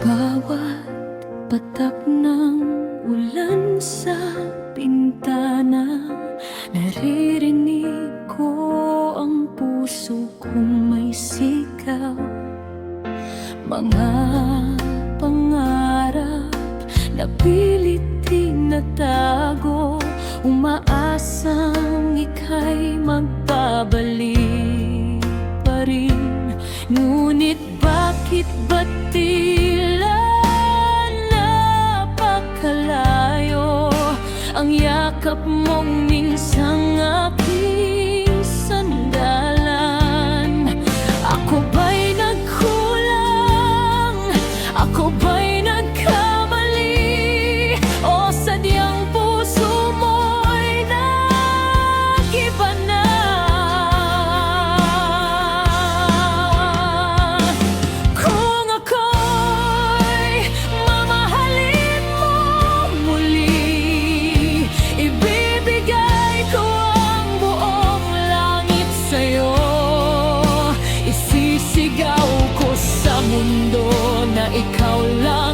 Bawat patak ng ulan sa bintana, naririnig ko ang puso kong may sigaw. Mga pangarap na pilit tinatago, umaasang ika'y magbabalik pa rin. Ngunit bakit ba tila napakalayo ang yakap mong minsang aking sandalan? Ako ba'y nagkulang? Ako ba'y nagkamali? O sadyang puso mo'y nag-iba na? Kung ako'y mamahalin mo muli, ibibigay ko ang buong langit sa'yo. Isisigaw ko sa mundo na ikaw lang